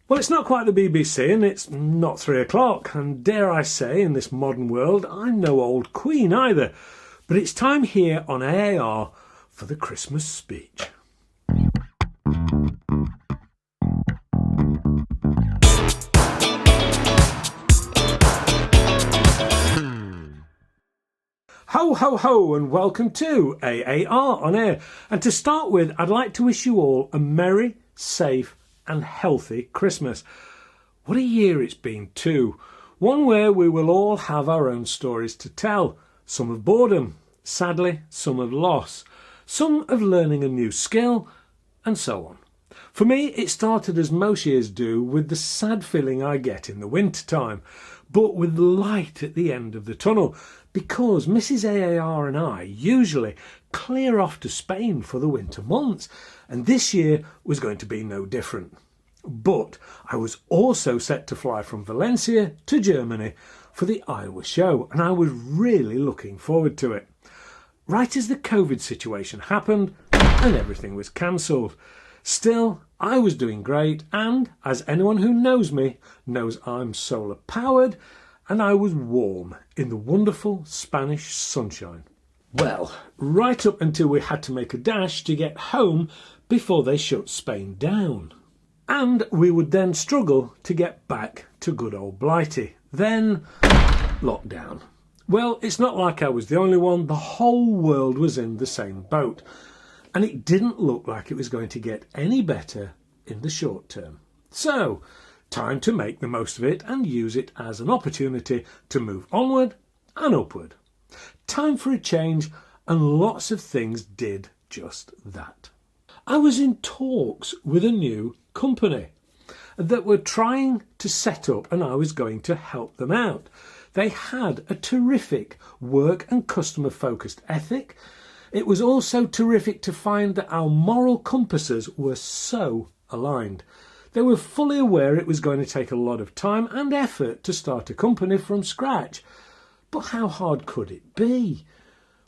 Well, it's not quite the BBC and it's not 3 o'clock, and dare I say, in this modern world, I'm no old queen either. But it's time here on AAR for the Christmas speech. Ho, ho, ho, and welcome to AAR on air. And to start with, I'd like to wish you all a merry, safe and healthy Christmas. What a year it's been too. One where we will all have our own stories to tell. Some of boredom, sadly some of loss, some of learning a new skill, and so on. For me, it started as most years do, with the sad feeling I get in the winter time, but with light at the end of the tunnel, because Mrs. AAR and I usually clear off to Spain for the winter months, and this year was going to be no different. But I was also set to fly from Valencia to Germany for the Iowa show, and I was really looking forward to it. Right as the COVID situation happened and everything was cancelled. Still, I was doing great, and as anyone who knows me knows, I'm solar powered, and I was warm in the wonderful Spanish sunshine. Well, right up until we had to make a dash to get home before they shut Spain down. And we would then struggle to get back to good old Blighty. Then, lockdown. Well, it's not like I was the only one. The whole world was in the same boat. And it didn't look like it was going to get any better in the short term. So, time to make the most of it and use it as an opportunity to move onward and upward. Time for a change, and lots of things did just that. I was in talks with a new company that were trying to set up, and I was going to help them out. They had a terrific work and customer focused ethic. It was also terrific to find that our moral compasses were so aligned. They were fully aware it was going to take a lot of time and effort to start a company from scratch. But how hard could it be?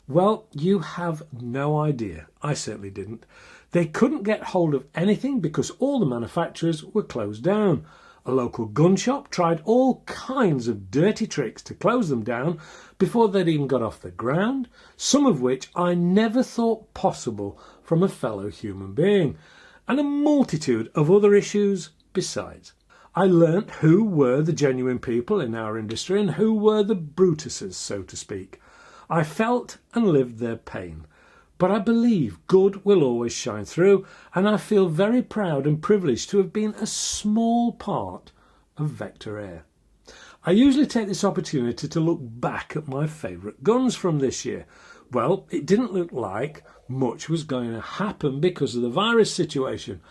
Well, you have no idea. I certainly didn't. They couldn't get hold of anything because all the manufacturers were closed down. A local gun shop tried all kinds of dirty tricks to close them down before they'd even got off the ground, some of which I never thought possible from a fellow human being, and a multitude of other issues besides. I learnt who were the genuine people in our industry and who were the Brutuses, so to speak. I felt and lived their pain. But I believe good will always shine through, and I feel very proud and privileged to have been a small part of Vector Air. I usually take this opportunity to look back at my favourite guns from this year. Well, it didn't look like much was going to happen because of the virus situation.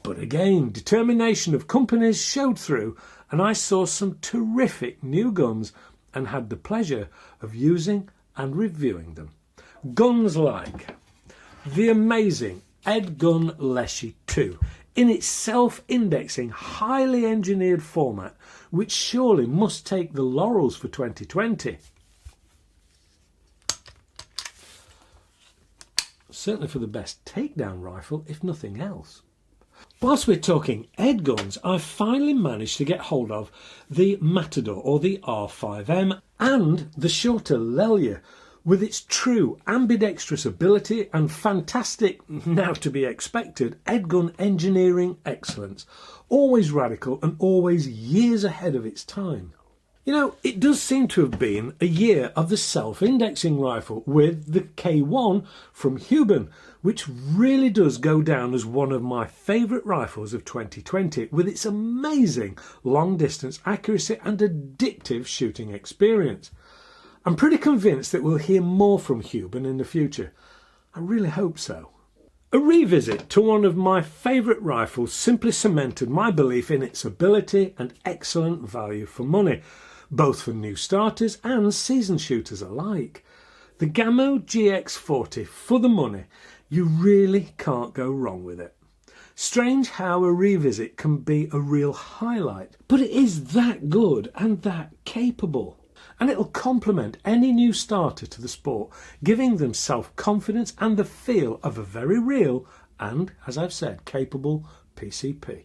But again, determination of companies showed through, and I saw some terrific new guns and had the pleasure of using and reviewing them. Guns like the amazing Edgun Leschi 2 in its self-indexing, highly engineered format, which surely must take the laurels for 2020. Certainly for the best takedown rifle, if nothing else. Whilst we're talking Edguns, I've finally managed to get hold of the Matador, or the R5M, and the shorter Lelia, with its true ambidextrous ability and fantastic, now to be expected, Edgun engineering excellence. Always radical and always years ahead of its time. You know, it does seem to have been a year of the self-indexing rifle with the K1 from Huben, which really does go down as one of my favourite rifles of 2020, with its amazing long-distance accuracy and addictive shooting experience. I'm pretty convinced that we'll hear more from Huben in the future. I really hope so. A revisit to one of my favourite rifles simply cemented my belief in its ability and excellent value for money, both for new starters and seasoned shooters alike. The Gamo GX40 for the money. You really can't go wrong with it. Strange how a revisit can be a real highlight, but it is that good and that capable. And it'll complement any new starter to the sport, giving them self-confidence and the feel of a very real and, as I've said, capable PCP.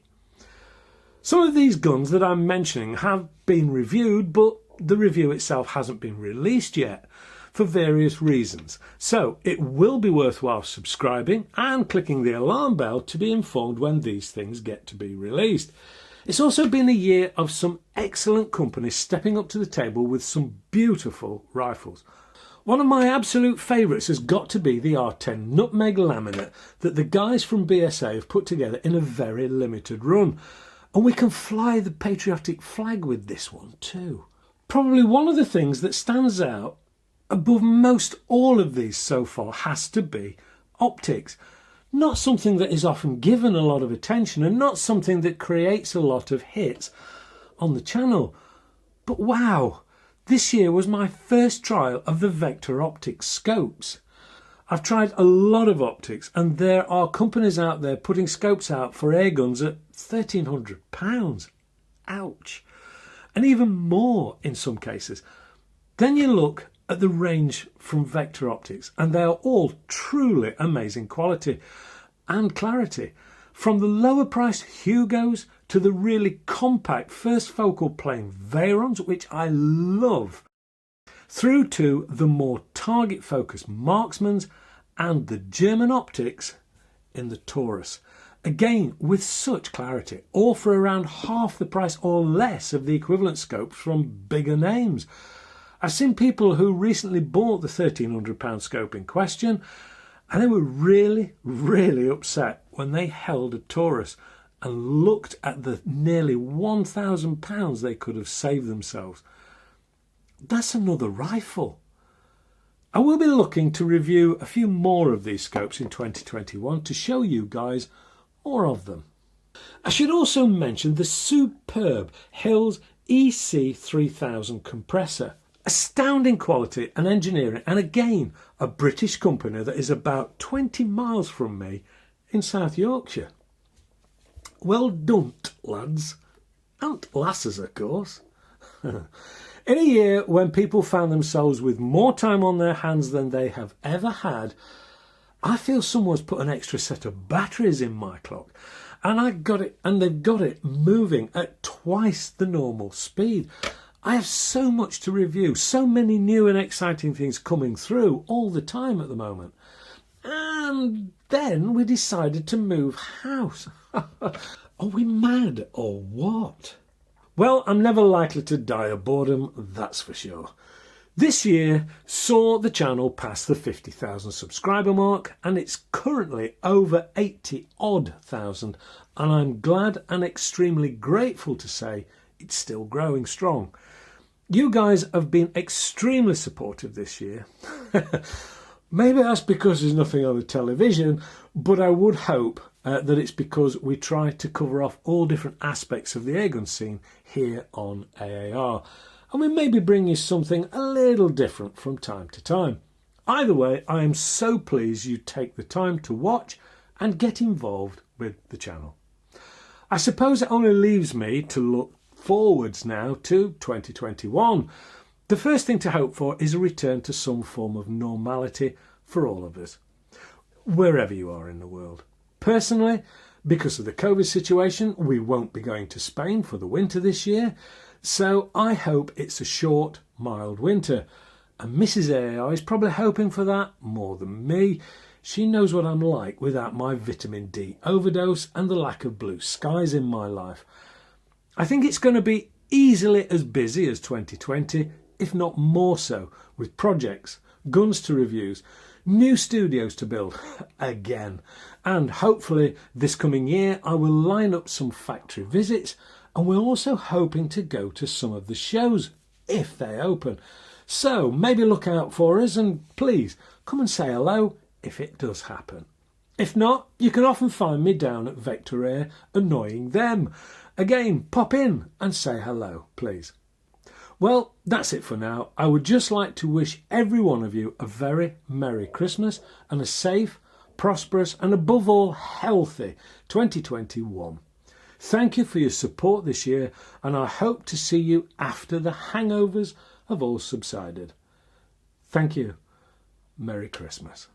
Some of these guns that I'm mentioning have been reviewed, but the review itself hasn't been released yet for various reasons. So it will be worthwhile subscribing and clicking the alarm bell to be informed when these things get to be released. It's also been a year of some excellent companies stepping up to the table with some beautiful rifles. One of my absolute favourites has got to be the R10 Nutmeg Laminate that the guys from BSA have put together in a very limited run. And we can fly the patriotic flag with this one too. Probably one of the things that stands out above most all of these so far has to be optics. Not something that is often given a lot of attention and not something that creates a lot of hits on the channel. But wow, this year was my first trial of the Vector Optics scopes. I've tried a lot of optics and there are companies out there putting scopes out for airguns at £1,300. Ouch. And even more in some cases. Then you look at the range from Vector Optics and they are all truly amazing quality and clarity. From the lower priced Hugos to the really compact first focal plane Veyrons, which I love, through to the more target focused Marksmans and the German optics in the Taurus. Again, with such clarity, all for around half the price or less of the equivalent scopes from bigger names. I've seen people who recently bought the £1,300 scope in question and they were really upset when they held a Taurus and looked at the nearly £1,000 they could have saved themselves. That's another rifle. I will be looking to review a few more of these scopes in 2021 to show you guys more of them. I should also mention the superb Hills EC3000 compressor. Astounding quality and engineering, and again a British company that is about 20 miles from me in South Yorkshire. Well done, lads. And lasses, of course. In a year when people found themselves with more time on their hands than they have ever had, I feel someone's put an extra set of batteries in my clock and they've got it moving at twice the normal speed. I have so much to review, so many new and exciting things coming through all the time at the moment. And then we decided to move house. Are we mad or what? Well, I'm never likely to die of boredom, that's for sure. This year saw the channel pass the 50,000 subscriber mark and it's currently over 80 odd thousand, and I'm glad and extremely grateful to say it's still growing strong. You guys have been extremely supportive this year. Maybe that's because there's nothing on the television, but I would hope that it's because we try to cover off all different aspects of the airgun scene here on AAR. And we maybe bring you something a little different from time to time. Either way, I am so pleased you take the time to watch and get involved with the channel. I suppose it only leaves me to look forwards now to 2021. The first thing to hope for is a return to some form of normality for all of us, wherever you are in the world. Personally, because of the COVID situation, we won't be going to Spain for the winter this year, so I hope it's a short, mild winter. And Mrs. AAR is probably hoping for that more than me. She knows what I'm like without my vitamin D overdose and the lack of blue skies in my life. I think it's going to be easily as busy as 2020, if not more so, with projects, guns to reviews, new studios to build again, and hopefully this coming year I will line up some factory visits, and we're also hoping to go to some of the shows if they open. So maybe look out for us and please come and say hello if it does happen. If not, you can often find me down at Vector Air annoying them. Again, pop in and say hello, please. Well, that's it for now. I would just like to wish every one of you a very Merry Christmas and a safe, prosperous and above all healthy 2021. Thank you for your support this year and I hope to see you after the hangovers have all subsided. Thank you. Merry Christmas.